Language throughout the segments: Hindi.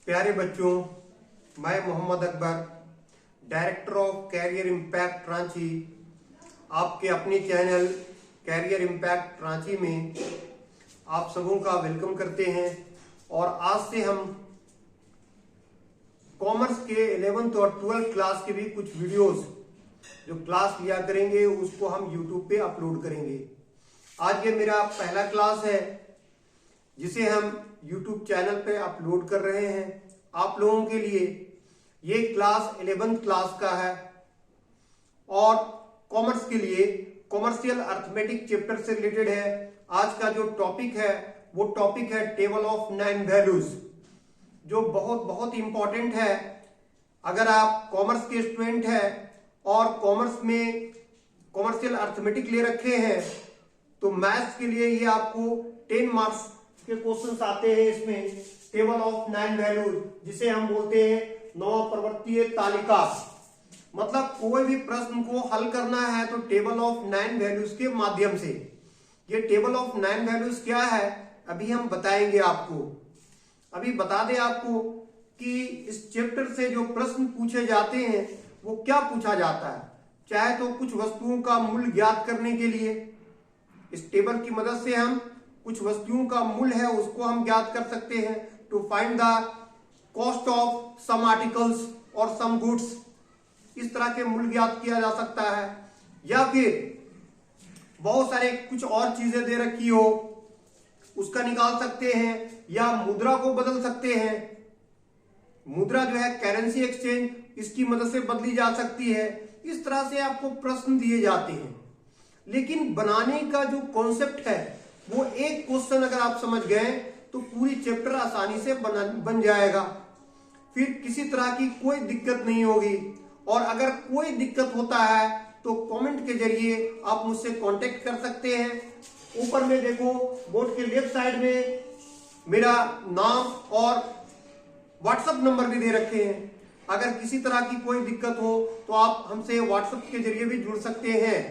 प्यारे बच्चों, मैं Mohammad Akbar, director of career impact Ranchi, आपके अपने चैनल कैरियर इम्पैक्ट रांची में आप सबों का वेलकम करते हैं। और आज से हम कॉमर्स के 11th और 12th क्लास के भी कुछ वीडियोस जो क्लास लिया करेंगे उसको हम यूट्यूब पे अपलोड करेंगे। आज ये मेरा पहला क्लास है जिसे हम यूट्यूब चैनल पे अपलोड कर रहे हैं। आप लोगों के लिए ये क्लास 11th क्लास का है और कॉमर्स के लिए कॉमर्शियल अर्थमेटिक चैप्टर से रिलेटेड है। आज का जो टॉपिक है वो टॉपिक है टेबल ऑफ 9 वैल्यूज, जो बहुत इंपॉर्टेंट है। अगर आप कॉमर्स के स्टूडेंट हैं और कॉमर्स में कॉमर्शियल अर्थमेटिक ले रखे हैं तो मैथ्स के लिए ये आपको 10 मार्क्स के क्वेश्चंस आते हैं। इसमें टेबल ऑफ 9 वैल्यूज, जिसे हम बोलते हैं 9 प्रवर्तीय तालिका। मतलब कोई भी प्रश्न को हल करना है तो टेबल ऑफ 9 वैल्यूज के माध्यम से। ये टेबल ऑफ 9 वैल्यूज क्या है अभी हम बताएंगे आपको। अभी बता दें आपको कि इस चैप्टर से जो प्रश्न पूछे जाते हैं वो क्या पूछा जाता है। चाहे तो कुछ वस्तुओं का मूल्य ज्ञात करने के लिए इस टेबल की मदद से हम कुछ वस्तुओं का मूल्य है उसको हम ज्ञात कर सकते हैं। To find the cost of some articles और सम गुड्स, इस तरह के मूल्य ज्ञात किया जा सकता है। या फिर बहुत सारे कुछ और चीजें दे रखी हो उसका निकाल सकते हैं, या मुद्रा को बदल सकते हैं। मुद्रा जो है करेंसी एक्सचेंज, इसकी मदद से बदली जा सकती है। इस तरह से आपको प्रश्न दिए जाते हैं। लेकिन बनाने का जो कॉन्सेप्ट है वो एक क्वेश्चन अगर आप समझ गए तो पूरी चैप्टर आसानी से बन जाएगा। फिर किसी तरह की कोई दिक्कत नहीं होगी। और अगर कोई दिक्कत होता है तो कमेंट के जरिए आप मुझसे कांटेक्ट कर सकते हैं। ऊपर में देखो बोर्ड के लेफ्ट साइड में मेरा नाम और व्हाट्सएप नंबर भी दे रखे हैं। अगर किसी तरह की कोई दिक्कत हो तो आप हमसे व्हाट्सएप के जरिए भी जुड़ सकते हैं।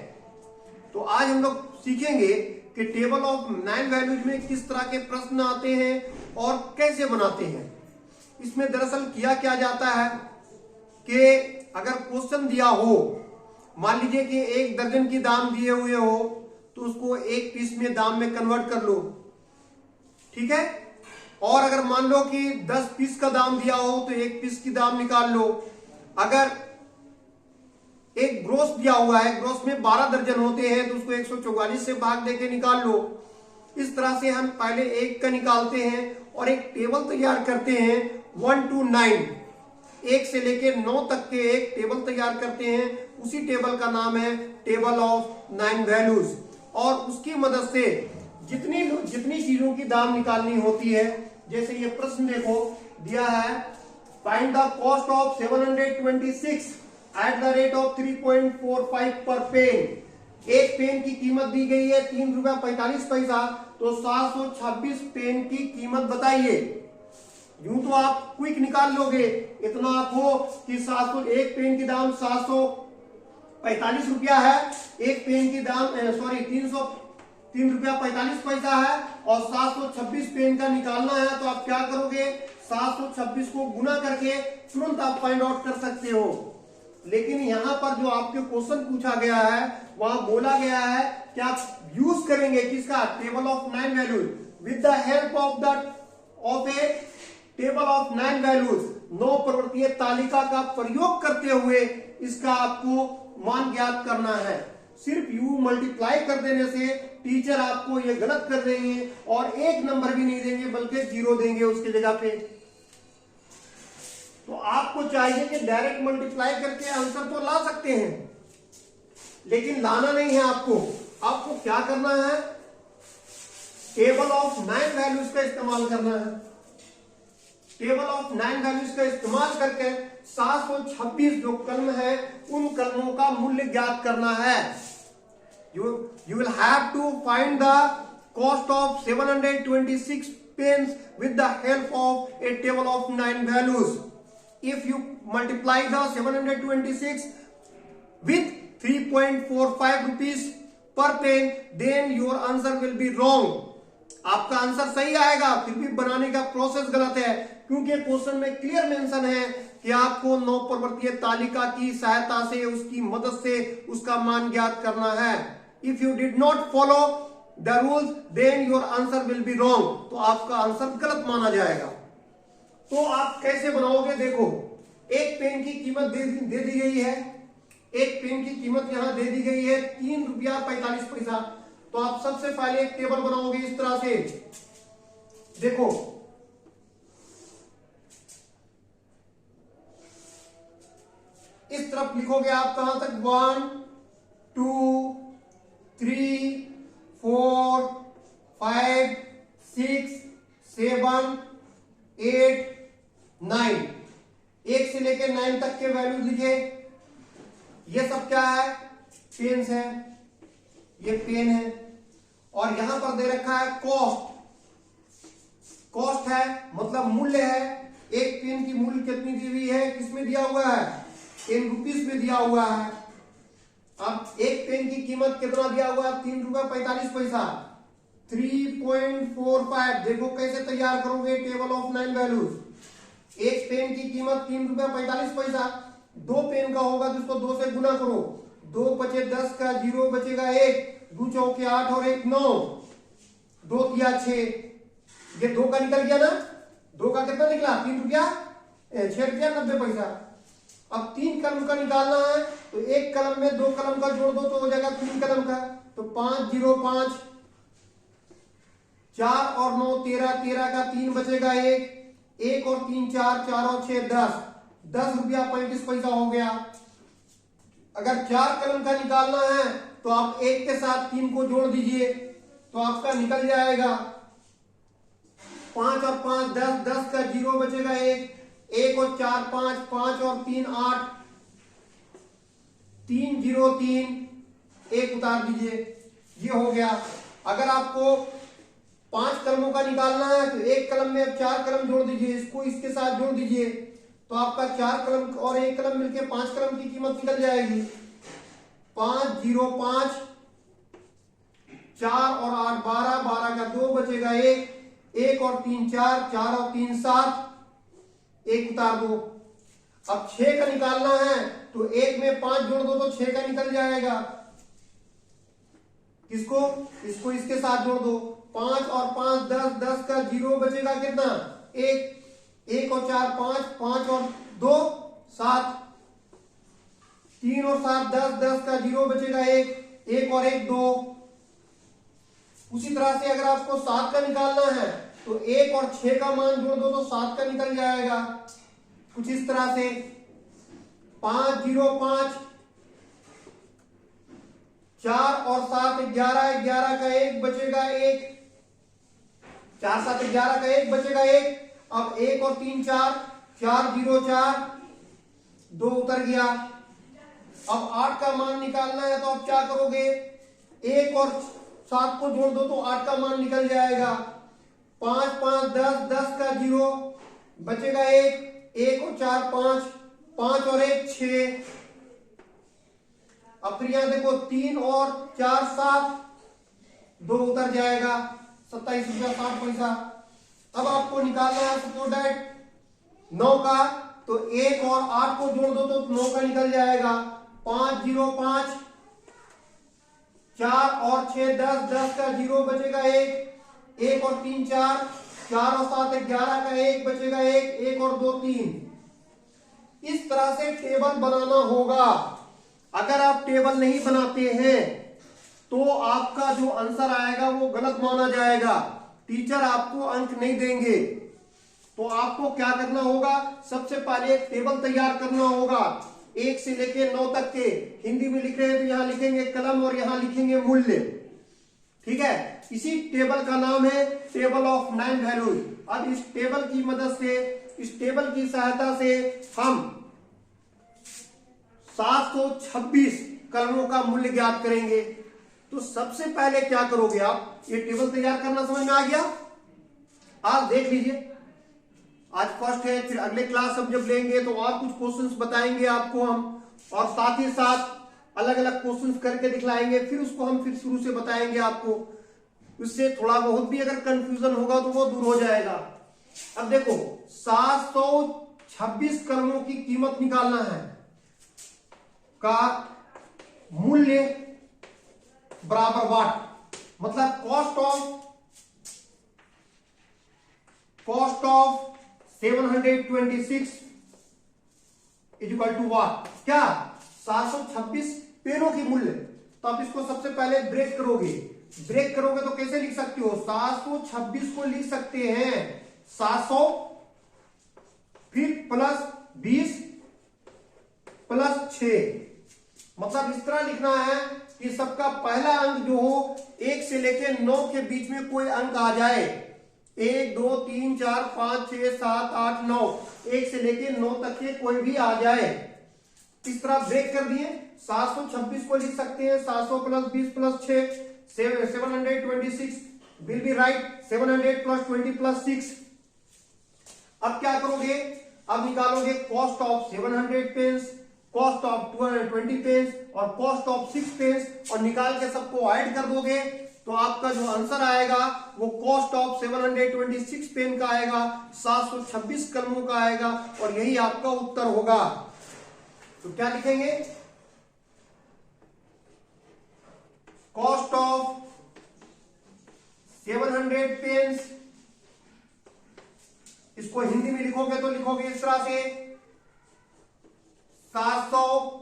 तो आज हम लोग सीखेंगे कि टेबल ऑफ 9 वैल्यूज में किस तरह के प्रश्न आते हैं और कैसे बनाते हैं। इसमें दरअसल किया क्या जाता है कि अगर क्वेश्चन दिया हो, मान लीजिए कि 1 दर्जन की दाम दिए हुए हो तो उसको 1 पीस में दाम में कन्वर्ट कर लो, ठीक है। और अगर मान लो कि 10 पीस का दाम दिया हो तो 1 पीस की दाम निकाल लो। अगर एक ग्रोस दिया हुआ है, ग्रोस में 12 दर्जन होते हैं तो उसको 144 से भाग देके निकाल लो। इस तरह से हम पहले 1 का निकालते हैं और एक टेबल तैयार करते हैं 1 to 9, 1 से लेके 9 तक के एक टेबल तैयार करते हैं। उसी टेबल का नाम है टेबल ऑफ 9 वैल्यूज। और उसकी मदद से जितनी चीजों की दाम निकालनी होती है, जैसे ये प्रश्न देखो दिया है, find the cost of 726 at the rate of 3.45 पर पेन। एक पेन की कीमत दी गई है 3 रुपया 45 पैसा, तो 726 पेन की कीमत बताइए। यूं तो आप क्विक निकाल लोगे, इतना आप हो कि 701 पेन की दाम 745 रुपया है। एक पेन की दाम 303 रुपया 45 पैसा है और 726 पेन का निकालना है। तो आप क्या करोगे, 726 को गुना करके तुरंत आप फाइंड आउट कर सकते हो। लेकिन यहां पर जो आपके क्वेश्चन पूछा गया है वहां बोला गया है कि आप यूज करेंगे किसका, table of 9 values. With the help of A table of 9 values, 9 प्रवर्तीय तालिका का प्रयोग करते हुए इसका आपको मान ज्ञात करना है। सिर्फ यू मल्टीप्लाई कर देने से टीचर आपको ये गलत कर देंगे और 1 नंबर भी नहीं देंगे बल्कि 0 देंगे उसके जगह पे। तो आपको चाहिए कि डायरेक्ट मल्टीप्लाई करके आंसर तो ला सकते हैं, लेकिन लाना नहीं है। आपको क्या करना है, टेबल ऑफ 9 वैल्यूज का इस्तेमाल करना है। टेबल ऑफ 9 वैल्यूज का इस्तेमाल करके 726 जो कलम है उन कलमों का मूल्य ज्ञात करना है। You will have to find the cost of 726 pens with the help of a table of 9 values. If you multiply the 726 with 3.45 rupees per pen, then your answer will be wrong. आपका आंसर सही आएगा, फिर भी बनाने का प्रोसेस गलत है, क्योंकि क्वेश्चन में क्लियर मेंशन है कि आपको 9 पर्वतीय तालिका की सहायता से, उसकी मदद से उसका मान ज्ञात करना है। If you did not follow the rules then your answer will be wrong, तो आपका आंसर गलत माना जाएगा। तो आप कैसे बनाओगे? देखो, एक पेन की कीमत दे दी गई है, एक पेन की कीमत यहां दे दी गई है 3 रुपया 45 पैसा। तो आप सबसे पहले एक टेबल बनाओगे इस तरह से। देखो, इस तरफ लिखोगे आप कहां तक? 1 2 3 4 5 6 7 8 9, 1 से लेकर 9 तक के वैल्यू लिखे। ये सब क्या है? पेन्स है, ये पेन है, और यहां पर दे रखा है कॉस्ट। कॉस्ट है मतलब मूल्य है। एक पेन की मूल्य कितनी दी हुई है? किसमें दिया हुआ है? इन रुपीस में दिया हुआ है। अब एक पेन की कीमत कितना दिया हुआ है? 3 रुपया 45 पैसा। 3.45। देखो कैसे तैयार करोगे टेबल ऑफ 9 वैल्यूज। एक पेन की कीमत 3 रुपया 45 पैसा। 2 पेन का होगा तो उसको 2 से गुना करो। 2 बचे 10 का, 0 बचेगा 1, 2 चौके 8 और 1 9, 2 तिया 6। ये 2 का निकल गया ना? 2 का कितना निकला? 3 रुपया 6 रुपया 90 पैसा। अब 3 कलम का निकालना है, तो एक कलम में 2 कलम का जोड़ दो तो हो जाएगा 3 कलम का। तो 5 0 5, 4 और 9 13, 13 का 3 बचेगा 1, 1 और 3 4, 4 और 6 10, 10 रुपया 35 पैसा हो गया। अगर 4 कलम का निकालना है तो आप 1 के साथ 3 को जोड़ दीजिए तो आपका निकल जाएगा 5 और 5 10, 10 का 0 बचेगा 1, 1 और 4 5, 5 और 3 8, 3 0 3, 1 उतार दीजिए। ये हो गया। अगर आपको 5 कलमों का निकालना है तो एक कलम में 4 कलम जोड़ दीजिए, इसको इसके साथ जोड़ दीजिए तो आपका 4 कलम और 1 कलम मिलके 5 कलम की कीमत निकल जाएगी। 5 0 5, 4 और 8 12, 12 का 2 बचेगा 1, 1 और 3 4, 4 और 3 7, 1 उतार दो। अब 6 का निकालना है तो 1 में 5 जोड़ दो तो 6 का निकल जाएगा। किसको? इसको इसके साथ जोड़ दो। 5 और 5 10, 10 का 0 बचेगा कितना? 1, 1 और 4 5, 5 और 2 7, 3 और 7 10, 10 का 0 बचेगा 1, 1 और 1 2। उसी तरह से अगर आपको 7 का निकालना है तो 1 और 6 का मान जोड़ दो तो 7 का निकल जाएगा। कुछ इस तरह से 5 0 5, 4 और 7 11, 11 का 1 बचेगा 1, 4 7 11 का 1 बचेगा 1। अब 1 और 3 4, 4 0 4, 2 उतर गया। अब 8 का मान निकालना है तो आप क्या करोगे? 1 और 7 को जोड़ दो तो 8 का मान निकल जाएगा। 5 5 10, 10 का 0 बचेगा 1, 1 और 4 5, 5 और 1 6। अब फिर यहां देखो 3 और 4 7, 2 उतर जाएगा 27 रुपया 60 पैसा। अब आपको निकालना है सपोज दैट 9 का, तो 1 और 8 को जोड़ दो तो 9 का निकल जाएगा। 5 0 5, 4 और 6 10, 10 का 0 बचेगा 1, 1 और 3 4, 4 और 7 11 का 1 बचेगा 1, 1 और 2 3। इस तरह से टेबल बनाना होगा। अगर आप टेबल नहीं बनाते हैं तो आपका जो आंसर आएगा वो गलत माना जाएगा, टीचर आपको अंक नहीं देंगे। तो आपको क्या करना होगा? सबसे पहले एक टेबल तैयार करना होगा 1 से लेके 9 तक के। हिंदी में लिख रहे हैं तो यहां लिखेंगे कलम और यहां लिखेंगे मूल्य। ठीक है, इसी टेबल का नाम है टेबल ऑफ 9 वैल्यूज। अब इस टेबल की मदद से, इस टेबल की सहायता से हम 726 कलमों का मूल्य ज्ञात करेंगे। तो सबसे पहले क्या करोगे आप? ये टेबल तैयार करना समझ में आ गया? आज देख लीजिए, आज फर्स्ट है, फिर अगले क्लास हम जब लेंगे तो और कुछ क्वेश्चंस बताएंगे आपको हम, और साथ ही साथ अलग अलग क्वेश्चंस करके दिखलाएंगे, फिर उसको हम फिर शुरू से बताएंगे आपको। उससे थोड़ा बहुत भी अगर कंफ्यूजन होगा तो वो दूर हो जाएगा। अब देखो 726 कलमों की कीमत निकालना है का मूल्य बराबर वाट, मतलब cost of 726 is equal to what. क्या 726 पेनों की मूल्य। तो आप इसको सबसे पहले ब्रेक करोगे तो कैसे लिख सकते हो, 726 को लिख सकते हैं 700 फिर प्लस 20 प्लस 6, मतलब इस तरह लिखना है कि सबका पहला अंक जो हो 1 से लेकर 9 के बीच में कोई अंक आ जाए। 1 2 3 4 5 6 7 8 9, 1 से लेकर 9 तक के कोई भी आ जाए। इस तरह ब्रेक कर दिए। 726 को लिख सकते हैं 700 plus 20 plus 6 726 will be right. 700 plus 20 plus 6। अब क्या करोगे, अब निकालोगे cost of 700 pence, cost of 220 pence और कॉस्ट ऑफ 6 पेंस, और निकाल के सबको ऐड कर दोगे तो आपका जो आंसर आएगा वो कॉस्ट ऑफ 726 पेन का आएगा, 726 कलमों का आएगा, और यही आपका उत्तर होगा। तो क्या लिखेंगे, कॉस्ट ऑफ 700 पेन्स, इसको हिंदी में लिखोगे तो लिखोगे इस तरह से 700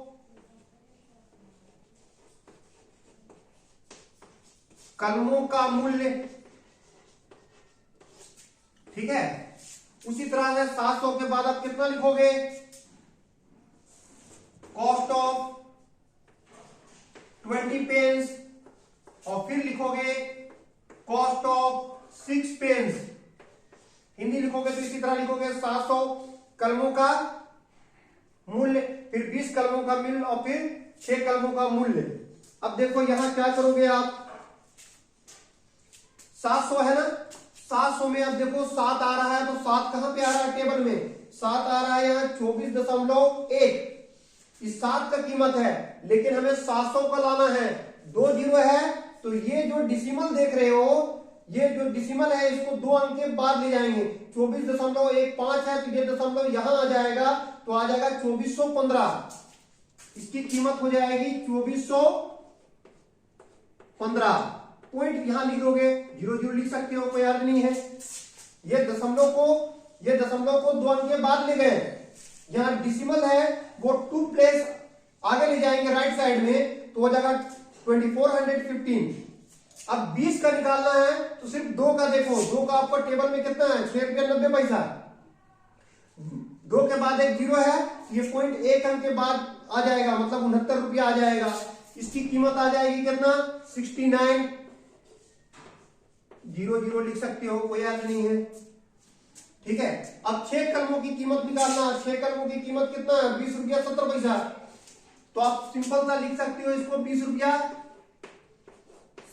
कलमों का मूल्य। ठीक है, उसी तरह से 700 के बाद आप कितना लिखोगे, कॉस्ट ऑफ 20 पेन्स, और फिर लिखोगे कॉस्ट ऑफ 6 पेन्स। हिंदी लिखोगे तो इसी तरह लिखोगे 700 कलमों का मूल्य, फिर 20 कलमों का मूल्य, और फिर 6 कलमों का मूल्य। अब देखो यहां क्या करोगे आप, 700 है ना, 700 में अब देखो 7 आ रहा है, तो 7 कहां पे आ रहा है टेबल में, 7 आ रहा है यहां 24.1। इस 7 का कीमत है, लेकिन हमें 700 का लाना है। 2 जीरो है, तो ये जो डिसिमल देख रहे हो, ये जो डिसिमल है इसको 2 अंक के बाद ले जाएंगे। 24.15 है, तो ये दशमलव यहां आ जाएगा, तो आ जाएगा 2415। इसकी कीमत हो जाएगी 2415। पॉइंट यहां लिख दोगे, 0 लिख सकते हो, कोई अर्थ नहीं है। ये दशमलव को 2 अंक के बाद ले गए। यहां डिसिमल है वो 2 प्लेस आगे ले जाएंगे राइट साइड में, तो हो जाएगा 2415। अब 20 का निकालना है तो सिर्फ 2 का देखो, 2 का आपका टेबल में कितना है, 6.90 रुपया। 2 के बाद एक 0 है, ये पॉइंट 1 अंक के बाद आ जाएगा, मतलब 69 रुपया आ जाएगा। इसकी कीमत आ जाएगी कितना, 69। 0 लिख सकते हो, कोई अर्थ नहीं है। ठीक है, अब 6 कलमों की कीमत निकालना। 6 कलमों की कीमत कितना है, 20 रुपया 70 पैसा। तो आप सिंपल सा लिख सकते हो इसको 20 रुपया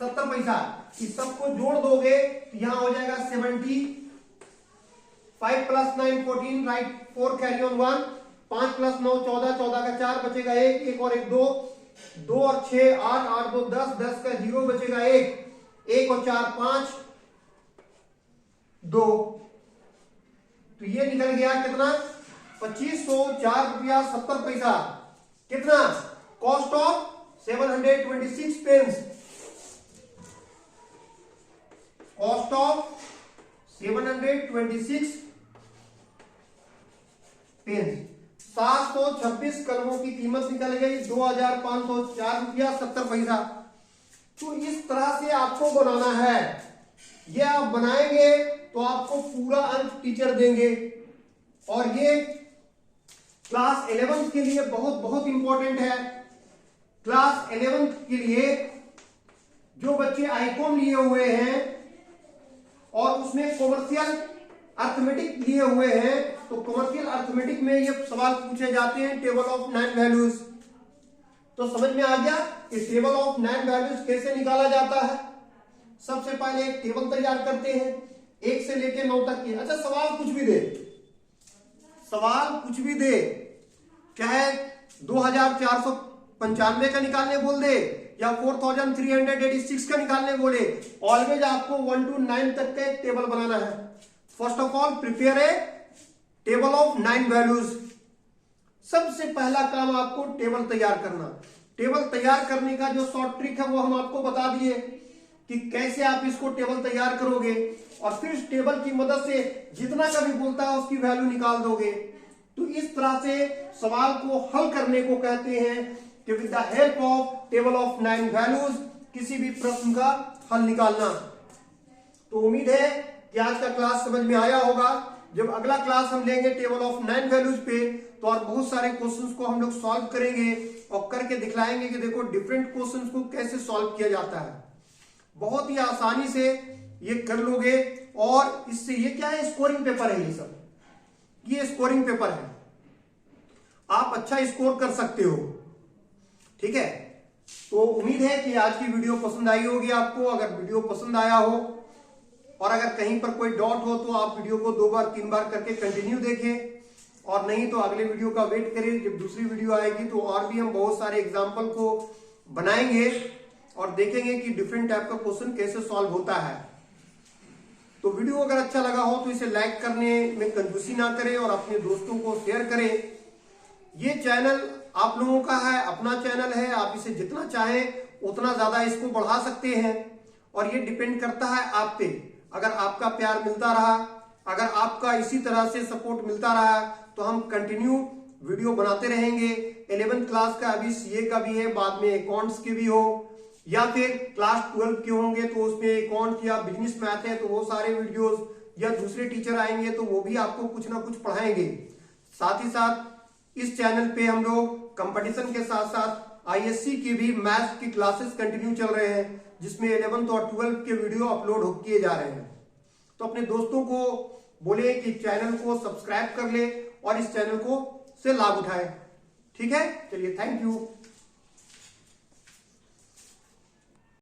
70 पैसा। इस सबको जोड़ दोगे तो यहां हो जाएगा 70। 5 plus 9 14, right, 4 carry on 1। 5 plus 9 14, 14 का 4 बचेगा 1, 1 और 1 2, 2 और 6 8, 8 2 10, 10 का 0 बचेगा 1, 1 और 4 5 2। तो ये निकल गया कितना, 2504 रुपया 70 पैसा। कितना, cost of 726 pence. Cost of 726 pence. 726 कलमों की कीमत निकल गई 2504 रुपया 70 पैसा। तो इस तरह से आपको बनाना है। ये आप बनाएंगे तो आपको पूरा अंक टीचर देंगे, और ये क्लास 11 के लिए बहुत बहुत इंपॉर्टेंट है। क्लास 11 के लिए जो बच्चे आईकॉम लिए हुए हैं और उसमें कॉमर्शियल अर्थमेटिक लिए हुए हैं, तो कॉमर्शियल अर्थमेटिक में ये सवाल पूछे जाते हैं टेबल ऑफ 9 वैल्यूज। तो समझ में आ गया कि टेबल ऑफ 9 वैल्यूज कैसे निकाला जाता है। सबसे पहले एक टेबल तैयार करते हैं 1 से लेकर 9 तक की। अच्छा, सवाल कुछ भी दे, चाहे 2495 का निकालने बोल दे, या 4386 का निकालने बोले, ऑलवेज आपको 1 to 9 तक का एक टेबल बनाना है। First of all prepare a table of 9 values. सबसे पहला काम आपको टेबल तैयार करना। टेबल तैयार करने का जो शॉर्ट ट्रिक है वो हम आपको बता दिए कि कैसे आप इसको टेबल तैयार करोगे, और फिर इस टेबल की मदद से जितना कभी बोलता है उसकी वैल्यू निकाल दोगे। तो इस तरह से सवाल को हल करने को कहते हैं कि with the help of table of 9 values किसी भी प्रश्न का हल निकालना। तो उम्मीद है कि आज का क्लास समझ में आया होगा। जब अगला क्लास हम लेंगे टेबल ऑफ 9 वैल्यूज पे, तो और बहुत सारे क्वेश्चंस को हम लोग सॉल्व करेंगे और करके दिखलाएंगे कि देखो डिफरेंट क्वेश्चंस को कैसे सॉल्व किया जाता है। बहुत ही आसानी से ये कर लोगे, और इससे ये क्या है, स्कोरिंग पेपर है। ये सब ये स्कोरिंग पेपर है, आप अच्छा स्कोर कर सकते हो। ठीक है, तो उम्मीद है कि आज की वीडियो पसंद आई होगी आपको। अगर वीडियो पसंद आया हो और अगर कहीं पर कोई डाउट हो तो आप वीडियो को 2 बार 3 बार करके कंटिन्यू देखें, और नहीं तो अगले वीडियो का वेट करें। जब दूसरी वीडियो आएगी तो और भी हम बहुत सारे एग्जाम्पल को बनाएंगे और देखेंगे कि डिफरेंट टाइप का क्वेश्चन कैसे सॉल्व होता है। तो वीडियो अगर अच्छा लगा हो तो इसे लाइक करने में कंजूसी ना करें और अपने दोस्तों को शेयर करें। ये चैनल आप लोगों का है, अपना चैनल है, आप इसे जितना चाहें उतना ज्यादा इसको बढ़ा सकते हैं, और ये डिपेंड करता है आप पे। अगर आपका प्यार मिलता रहा, अगर आपका इसी तरह से सपोर्ट मिलता रहा, तो हम कंटिन्यू वीडियो बनाते रहेंगे। 11th क्लास का अभी सीए का भी है, बाद में अकाउंट्स के भी हो, या फिर क्लास 12 के होंगे तो उसमें अकाउंट या बिजनेस मैथ है तो वो सारे वीडियोस, या दूसरे टीचर आएंगे तो वो भी आपको कुछ ना कुछ पढ़ाएंगे। साथ ही साथ इस चैनल पे हम लोग कंपटीशन के साथ साथ आईएससी की भी मैथ्स की क्लासेस कंटिन्यू चल रहे हैं, जिसमें 11th और 12th के वीडियो अपलोड किए जा रहे हैं। तो अपने दोस्तों को बोले कि चैनल को सब्सक्राइब कर ले और इस चैनल को से लाभ उठाए। ठीक है, चलिए, थैंक यू।